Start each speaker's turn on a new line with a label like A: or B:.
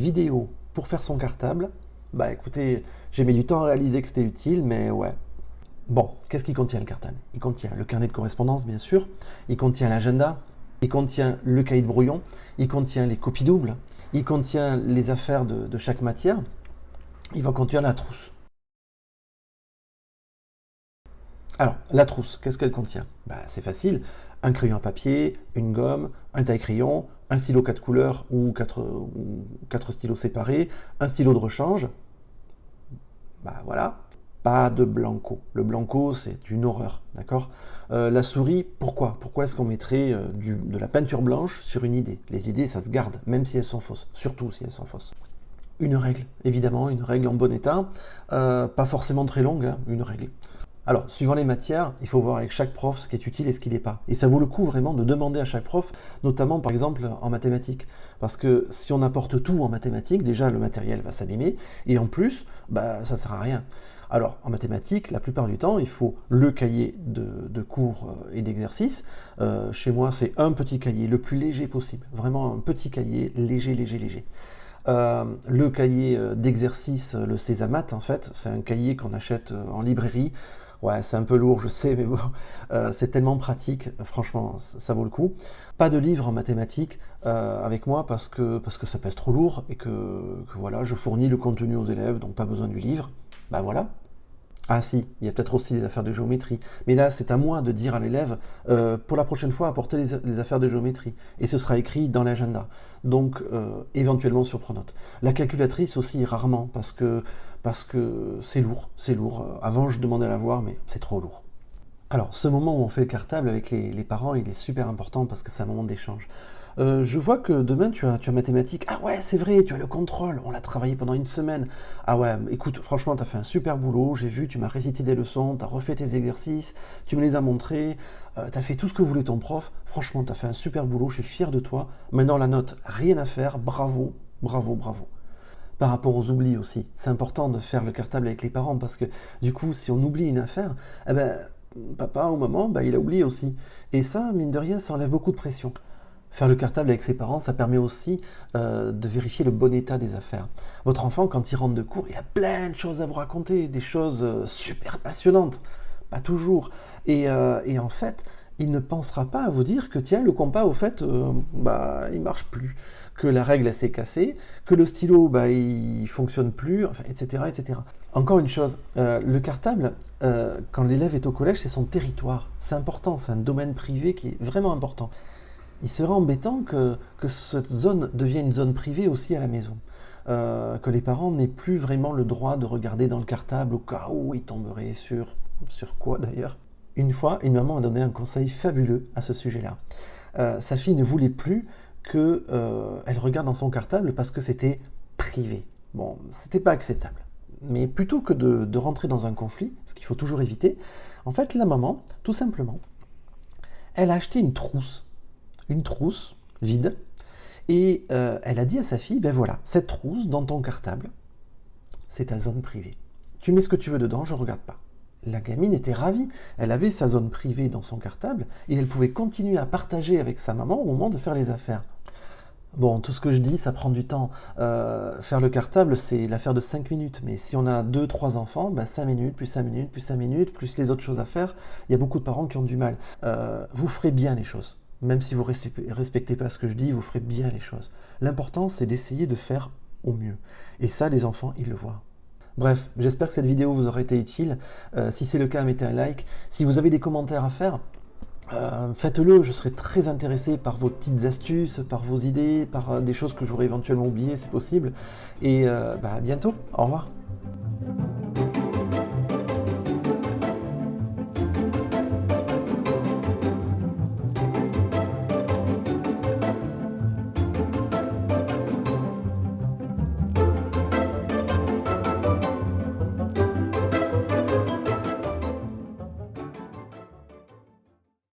A: vidéo pour faire son cartable. Bah écoutez, j'ai mis du temps à réaliser que c'était utile, mais ouais. Bon, qu'est-ce qu'il contient le cartable? Il contient le carnet de correspondance, bien sûr, il contient l'agenda, il contient le cahier de brouillon, il contient les copies doubles, il contient les affaires de chaque matière, il va contenir la trousse. Alors, la trousse, qu'est-ce qu'elle contient? Bah, c'est facile, un crayon à papier, une gomme, un taille-crayon, un stylo 4 couleurs ou 4 stylos séparés, un stylo de rechange. Bah voilà, pas de blanco. Le blanco, c'est une horreur, d'accord? La souris, pourquoi? Pourquoi est-ce qu'on mettrait de la peinture blanche sur une idée? Les idées, ça se garde, même si elles sont fausses, surtout si elles sont fausses. Une règle, évidemment, une règle en bon état, pas forcément très longue, hein, une règle. Alors, suivant les matières, il faut voir avec chaque prof ce qui est utile et ce qui n'est pas. Et ça vaut le coup vraiment de demander à chaque prof, notamment par exemple en mathématiques. Parce que si on apporte tout en mathématiques, déjà le matériel va s'abîmer, et en plus, bah, ça ne sert à rien. Alors, en mathématiques, la plupart du temps, il faut le cahier de cours et d'exercices. Chez moi, c'est un petit cahier, le plus léger possible. Vraiment un petit cahier, léger, léger, léger. Le cahier d'exercice, le Césamat, en fait, c'est un cahier qu'on achète en librairie. Ouais, c'est un peu lourd, je sais, mais bon, c'est tellement pratique, franchement, ça vaut le coup. Pas de livre en mathématiques avec moi parce que ça pèse trop lourd et que voilà, je fournis le contenu aux élèves, donc pas besoin du livre. Bah voilà. Ah si, il y a peut-être aussi les affaires de géométrie. Mais là, c'est à moi de dire à l'élève, pour la prochaine fois, apportez les affaires de géométrie. Et ce sera écrit dans l'agenda. Donc, éventuellement sur Pronote. La calculatrice aussi, rarement, parce que c'est lourd, c'est lourd. Avant, je demandais à la voir, mais c'est trop lourd. Alors, ce moment où on fait le cartable avec les parents, il est super important parce que c'est un moment d'échange. Je vois que demain tu as mathématiques. Ah ouais, c'est vrai, tu as le contrôle. On l'a travaillé pendant une semaine. Ah ouais, écoute, franchement, tu as fait un super boulot. J'ai vu, tu m'as récité des leçons, tu as refait tes exercices, tu me les as montrés, tu as fait tout ce que voulait ton prof. Franchement, tu as fait un super boulot, je suis fier de toi. Maintenant, la note, rien à faire. Bravo, bravo, bravo. Par rapport aux oublis aussi, c'est important de faire le cartable avec les parents parce que du coup, si on oublie une affaire, eh ben, papa ou maman, bah, il a oublié aussi. Et ça, mine de rien, ça enlève beaucoup de pression. Faire le cartable avec ses parents, ça permet aussi de vérifier le bon état des affaires. Votre enfant, quand il rentre de cours, il a plein de choses à vous raconter, des choses super passionnantes. Pas toujours. Et en fait, il ne pensera pas à vous dire que tiens, le compas, au fait, bah, il marche plus, que la règle elle s'est cassée, que le stylo, bah, il fonctionne plus, enfin, etc., etc. Encore une chose, le cartable, quand l'élève est au collège, c'est son territoire. C'est important, c'est un domaine privé qui est vraiment important. Il serait embêtant que cette zone devienne une zone privée aussi à la maison. Que les parents n'aient plus vraiment le droit de regarder dans le cartable au cas où ils tomberaient sur quoi d'ailleurs. Une fois, une maman a donné un conseil fabuleux à ce sujet-là. Sa fille ne voulait plus qu'elle regarde dans son cartable parce que c'était privé. Bon, c'était pas acceptable. Mais plutôt que de rentrer dans un conflit, ce qu'il faut toujours éviter, en fait, la maman, tout simplement, elle a acheté une trousse vide, et elle a dit à sa fille, ben voilà, cette trousse dans ton cartable, c'est ta zone privée. Tu mets ce que tu veux dedans, je ne regarde pas. La gamine était ravie, elle avait sa zone privée dans son cartable, et elle pouvait continuer à partager avec sa maman au moment de faire les affaires. Bon, tout ce que je dis, ça prend du temps. Faire le cartable, c'est l'affaire de 5 minutes. Mais si on a 2, 3 enfants, bah 5 minutes, plus 5 minutes, plus 5 minutes, plus les autres choses à faire, il y a beaucoup de parents qui ont du mal. Vous ferez bien les choses. Même si vous ne respectez pas ce que je dis, vous ferez bien les choses. L'important, c'est d'essayer de faire au mieux. Et ça, les enfants, ils le voient. Bref, j'espère que cette vidéo vous aura été utile. Si c'est le cas, mettez un like. Si vous avez des commentaires à faire, faites-le, je serai très intéressé par vos petites astuces, par vos idées, par des choses que j'aurais éventuellement oubliées, c'est possible. Et à bientôt, au revoir.